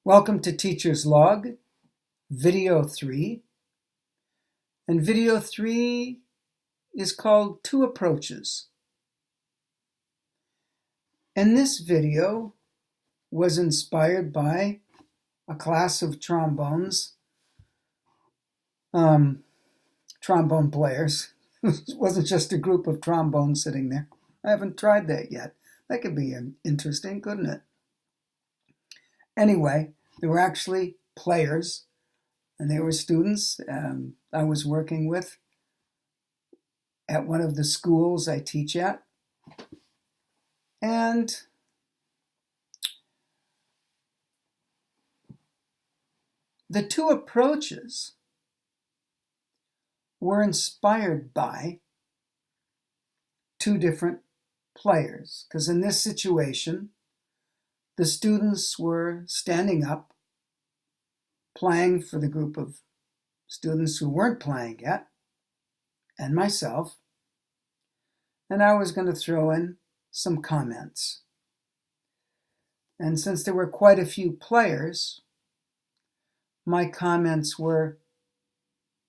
Welcome to Teacher's Log, Video 3. And Video 3 is called Two Approaches. And this video was inspired by a class of trombone players. It wasn't just a group of trombones sitting there. I haven't tried that yet. That could be interesting, couldn't it? Anyway, they were actually players, and they were students I was working with at one of the schools I teach at. And the two approaches were inspired by two different players, because in this situation, the students were standing up, playing for the group of students who weren't playing yet, and myself, and I was going to throw in some comments. And since there were quite a few players, my comments were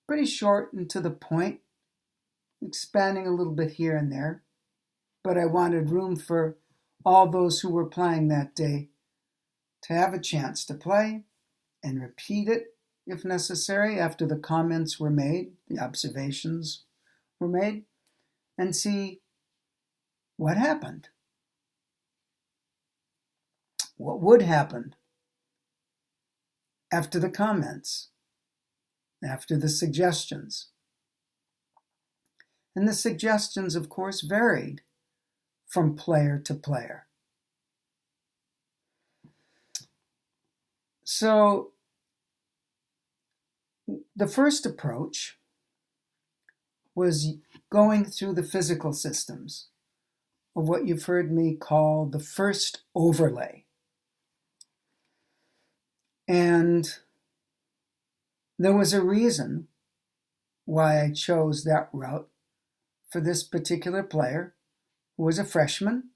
pretty short and to the point, expanding a little bit here and there, but I wanted room for all those who were playing that day to have a chance to play and repeat it if necessary after the comments were made, the observations were made, and see what happened. What would happen after the comments, after the suggestions. And the suggestions, of course, varied from player to player. So the first approach was going through the physical systems of what you've heard me call the first overlay. And there was a reason why I chose that route for this particular player, who was a freshman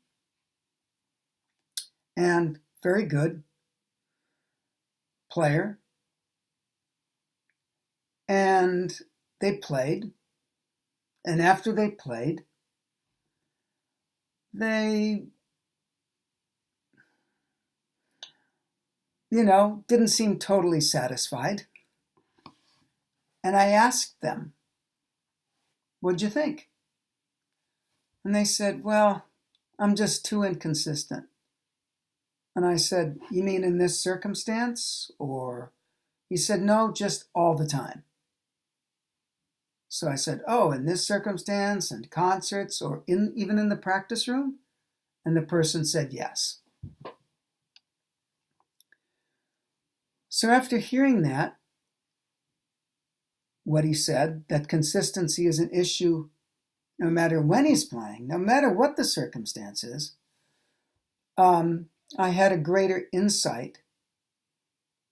and very good player. And they played, and after they played, they, didn't seem totally satisfied. And I asked them, "What'd you think?" And they said, "Well, I'm just too inconsistent." And I said, "You mean in this circumstance?" Or he said, "No, just all the time." So I said, "Oh, in this circumstance and concerts or even in the practice room?" And the person said yes. So after hearing that, what he said, that consistency is an issue no matter when he's playing, no matter what the circumstance is, I had a greater insight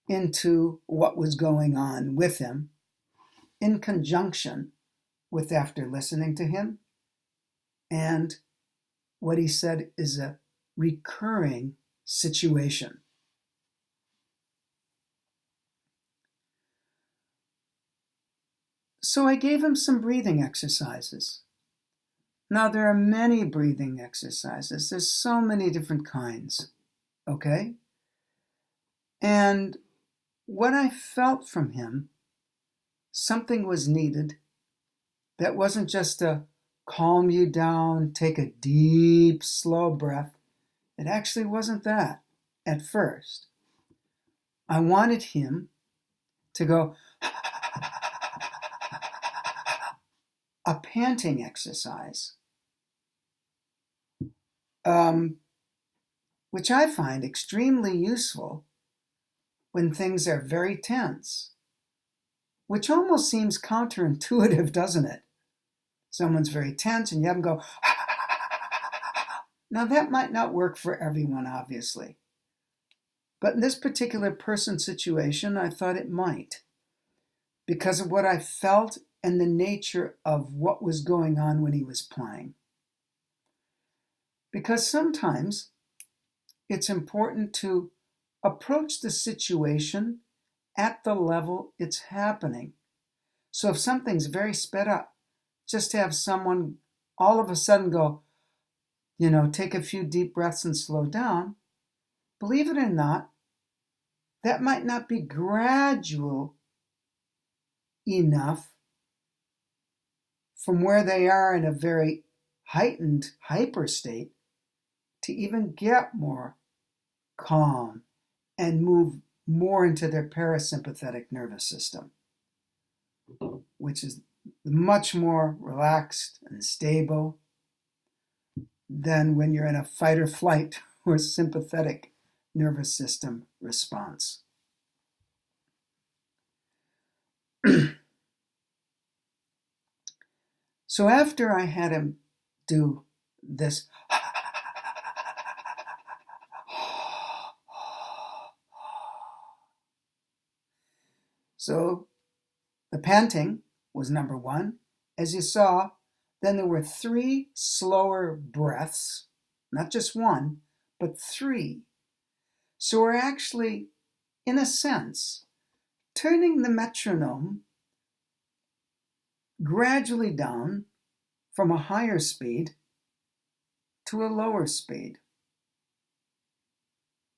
into what was going on with him in conjunction with after listening to him. And what he said is a recurring situation. So I gave him some breathing exercises. Now, there are many breathing exercises. There's so many different kinds, okay? And what I felt from him, something was needed that wasn't just to calm you down, take a deep, slow breath. It actually wasn't that at first. I wanted him to go a panting exercise, which I find extremely useful when things are very tense, which almost seems counterintuitive, doesn't it? Someone's very tense and you have them go, Now that might not work for everyone, obviously. But in this particular person situation, I thought it might, because of what I felt and the nature of what was going on when he was playing. Because sometimes it's important to approach the situation at the level it's happening. So if something's very sped up, just have someone all of a sudden go, take a few deep breaths and slow down. Believe it or not, that might not be gradual enough from where they are in a very heightened hyper state to even get more calm and move more into their parasympathetic nervous system, which is much more relaxed and stable than when you're in a fight or flight or sympathetic nervous system response. So after I had him do this, so the panting was number one. As you saw, then there were 3 slower breaths, not just one, but 3. So we're actually, in a sense, turning the metronome gradually down from a higher speed to a lower speed.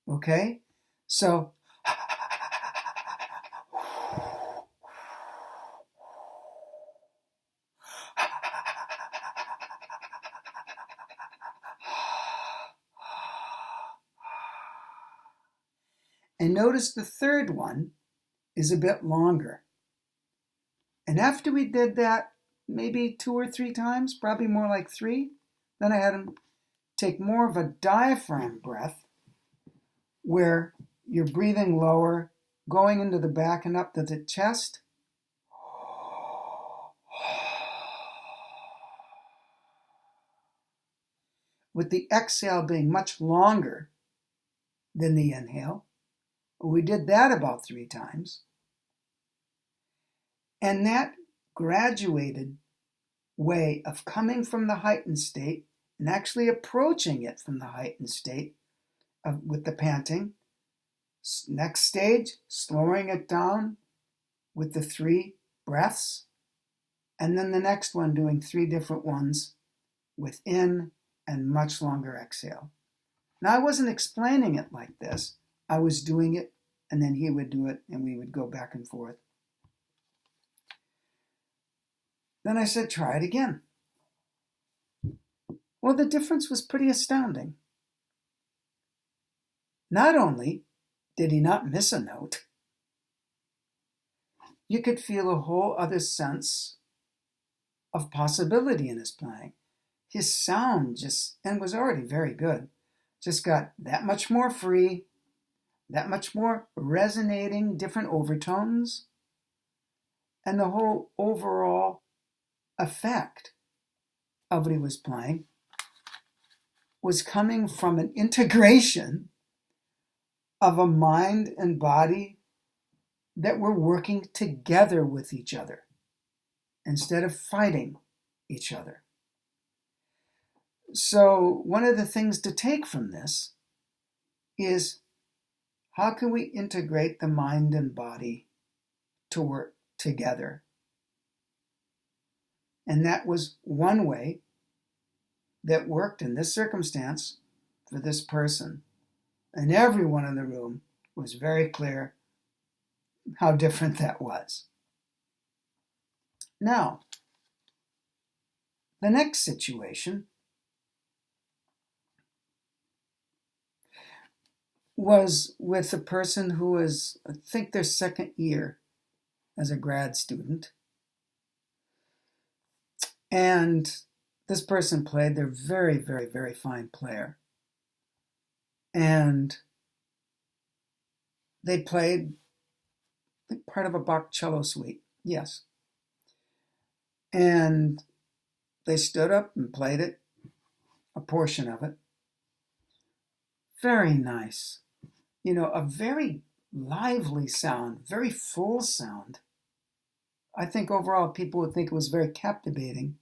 Okay? So, and notice the third one is a bit longer. And after we did that, maybe 2 or 3 times, probably more like 3, then I had him take more of a diaphragm breath where you're breathing lower, going into the back and up to the chest. With the exhale being much longer than the inhale. We did that about 3 times. And that graduated way of coming from the heightened state and actually approaching it from the heightened state with the panting. Next stage, slowing it down with the 3 breaths. And then the next one doing 3 different ones with in and much longer exhale. Now I wasn't explaining it like this. I was doing it and then he would do it and we would go back and forth. Then I said, try it again. Well, the difference was pretty astounding. Not only did he not miss a note, you could feel a whole other sense of possibility in his playing. His sound and was already very good, just got that much more free, that much more resonating, different overtones, and the whole overall effect of what he was playing was coming from an integration of a mind and body that were working together with each other instead of fighting each other. So one of the things to take from this is how can we integrate the mind and body to work together? And that was one way that worked in this circumstance for this person. And everyone in the room was very clear how different that was. Now, the next situation was with a person who was, I think, their second year as a grad student. And this person played, they're very, very, very fine player. And they played part of a Bach cello suite, yes. And they stood up and played it, a portion of it. Very nice. A very lively sound, very full sound. I think overall people would think it was very captivating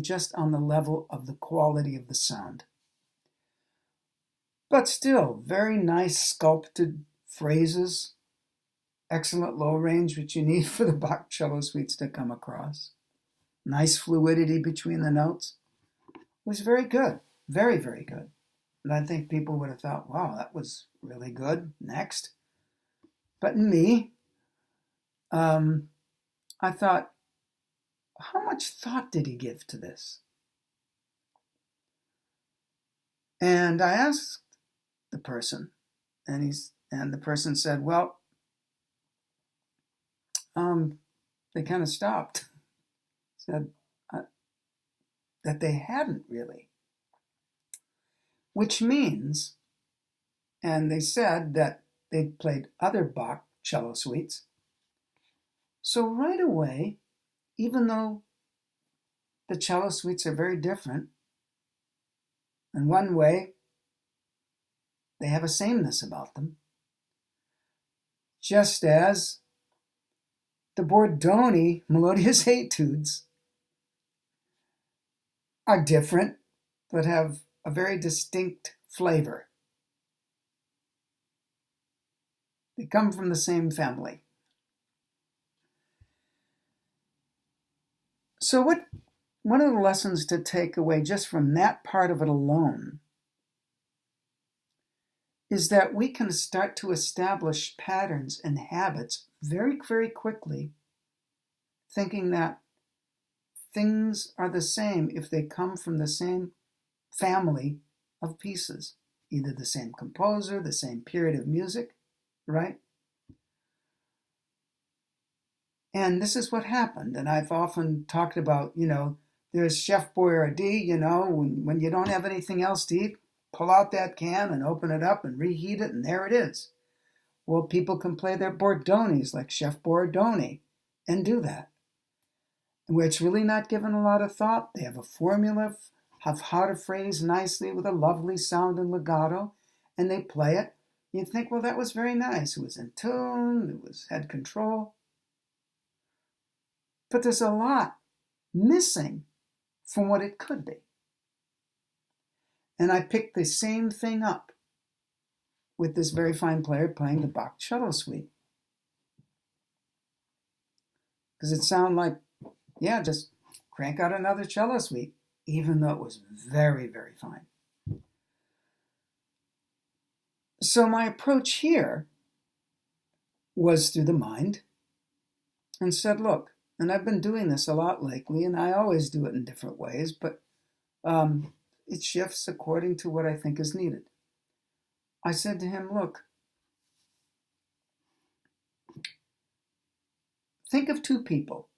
just on the level of the quality of the sound. But still, very nice sculpted phrases, excellent low range, which you need for the Bach cello suites to come across. Nice fluidity between the notes. It was very good, very, very good. And I think people would have thought, wow, that was really good. Next. But in me, I thought, how much thought did he give to this? And I asked the person, and the person said, well, they kind of stopped. Said that they hadn't really. Which means, and they said that they'd played other Bach cello suites. So right away, even though the cello suites are very different, in one way, they have a sameness about them, just as the Bordoni melodious etudes are different, but have a very distinct flavor. They come from the same family. So one of the lessons to take away just from that part of it alone is that we can start to establish patterns and habits very, very quickly, thinking that things are the same if they come from the same family of pieces, either the same composer, the same period of music, right? And this is what happened. And I've often talked about, there's Chef Boyardee, when you don't have anything else to eat, pull out that can and open it up and reheat it, and there it is. Well, people can play their Bordonis like Chef Bordoni and do that. Where it's really not given a lot of thought. They have a formula of how to phrase nicely with a lovely sound and legato, and they play it. You think, well, that was very nice. It was in tune, had control. But there's a lot missing from what it could be. And I picked the same thing up with this very fine player playing the Bach cello suite. Because it sounded like, just crank out another cello suite, even though it was very, very fine. So my approach here was through the mind and said, look, and I've been doing this a lot lately, and I always do it in different ways, but it shifts according to what I think is needed. I said to him, look, think of two people.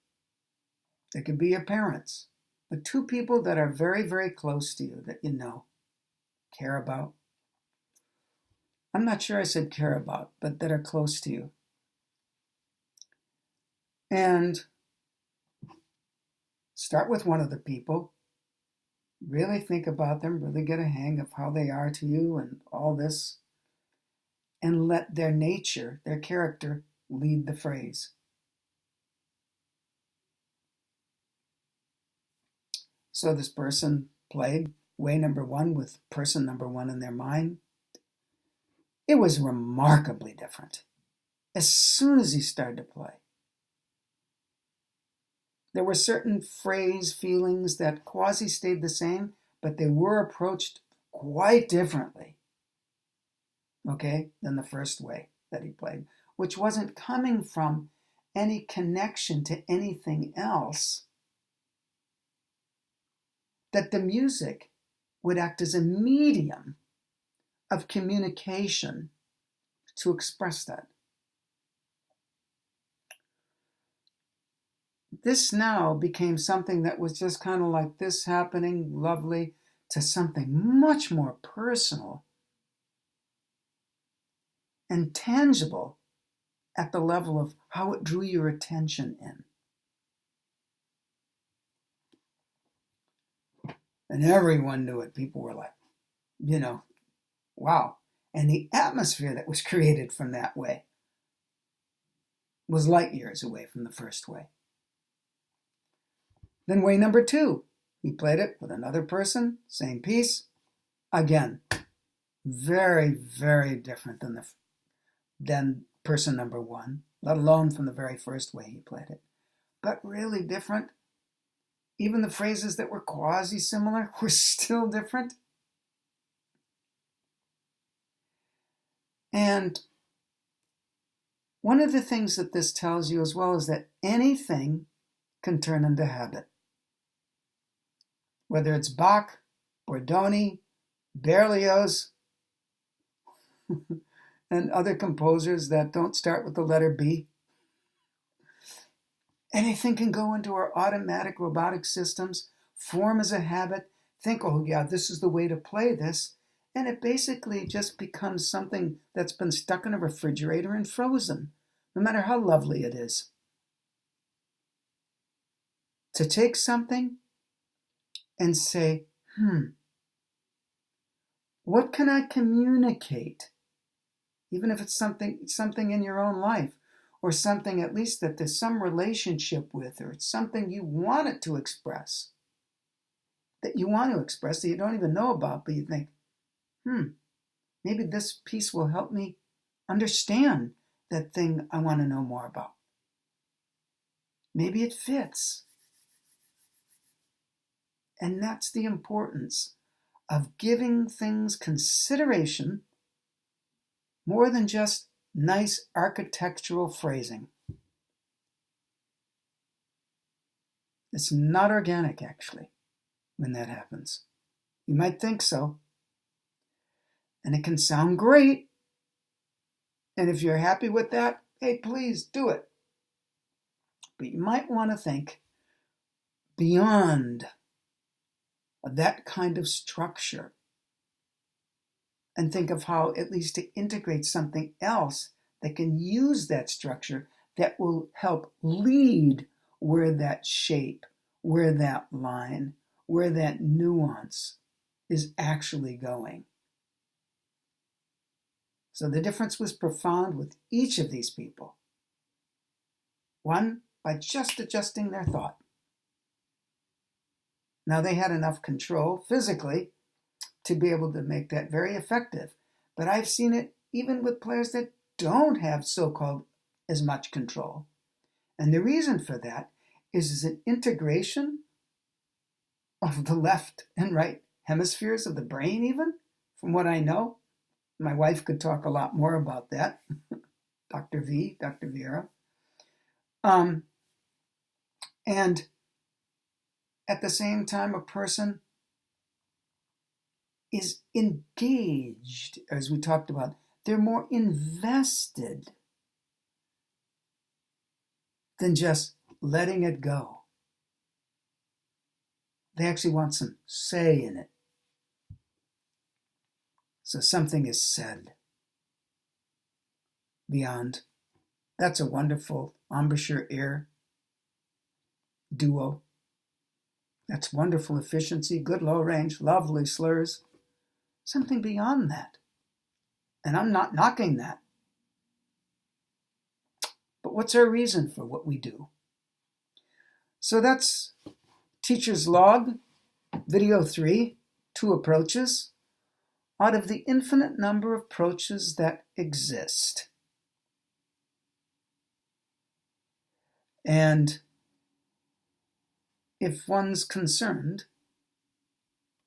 They could be your parents, but two people that are very, very close to you, that you know, care about. I'm not sure I said care about, but that are close to you. And start with one of the people. Really think about them, really get a hang of how they are to you and all this. And let their nature, their character, lead the phrase. So this person played way number one with person number one in their mind. It was remarkably different. As soon as he started to play, there were certain phrase feelings that quasi stayed the same, but they were approached quite differently, than the first way that he played, which wasn't coming from any connection to anything else, that the music would act as a medium of communication to express that. This now became something that was just kind of like this happening, lovely, to something much more personal and tangible at the level of how it drew your attention in. And everyone knew it. People were like, wow. And the atmosphere that was created from that way was light years away from the first way. Then way number two, he played it with another person, same piece, again. very, very different than person number one, let alone from the very first way he played it. But really different. Even the phrases that were quasi-similar were still different. And one of the things that this tells you as well is that anything can turn into habit. Whether it's Bach, Bordoni, Berlioz, and other composers that don't start with the letter B. Anything can go into our automatic robotic systems, form as a habit, think, oh yeah, this is the way to play this, and it basically just becomes something that's been stuck in a refrigerator and frozen, no matter how lovely it is. To take something and say, what can I communicate? Even if it's something in your own life, or something at least that there's some relationship with, or it's something you want it to express, that you don't even know about, but you think, maybe this piece will help me understand that thing I want to know more about. Maybe it fits. And that's the importance of giving things consideration more than just nice architectural phrasing. It's not organic, actually, when that happens. You might think so. And it can sound great. And if you're happy with that, hey, please do it. But you might want to think beyond that kind of structure and think of how at least to integrate something else that can use that structure that will help lead where that shape, where that line, where that nuance is actually going. So the difference was profound with each of these people. One, by just adjusting their thought. Now they had enough control physically to be able to make that very effective. But I've seen it even with players that don't have so-called as much control. And the reason for that is an integration of the left and right hemispheres of the brain even, from what I know. My wife could talk a lot more about that, Dr. Vera. And at the same time, a person is engaged, as we talked about. They're more invested than just letting it go. They actually want some say in it. So something is said beyond. That's a wonderful embouchure air duo. That's wonderful efficiency, good low range, lovely slurs. Something beyond that. And I'm not knocking that. But what's our reason for what we do? So that's Teacher's Log, video 3, 2 approaches, out of the infinite number of approaches that exist. And if one's concerned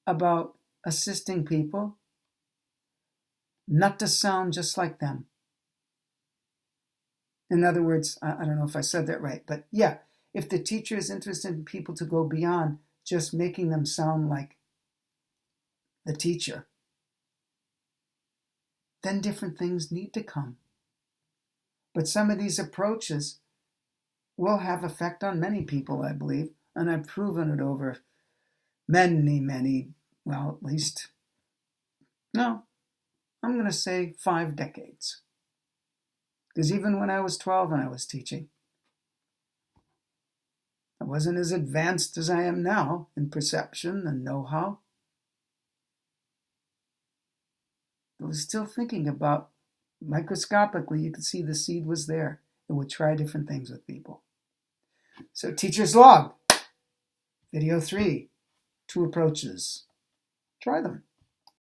about assisting people not to sound just like them. In other words, I don't know if I said that right, but yeah, if the teacher is interested in people to go beyond just making them sound like the teacher, then different things need to come. But some of these approaches will have effect on many people, I believe, and I've proven it over many, well, at least, no, I'm going to say 5 decades. Because even when I was 12 and I was teaching, I wasn't as advanced as I am now in perception and know-how. I was still thinking about, microscopically, you could see the seed was there. It would try different things with people. So Teacher's Log, video 3, 2 approaches. Try them.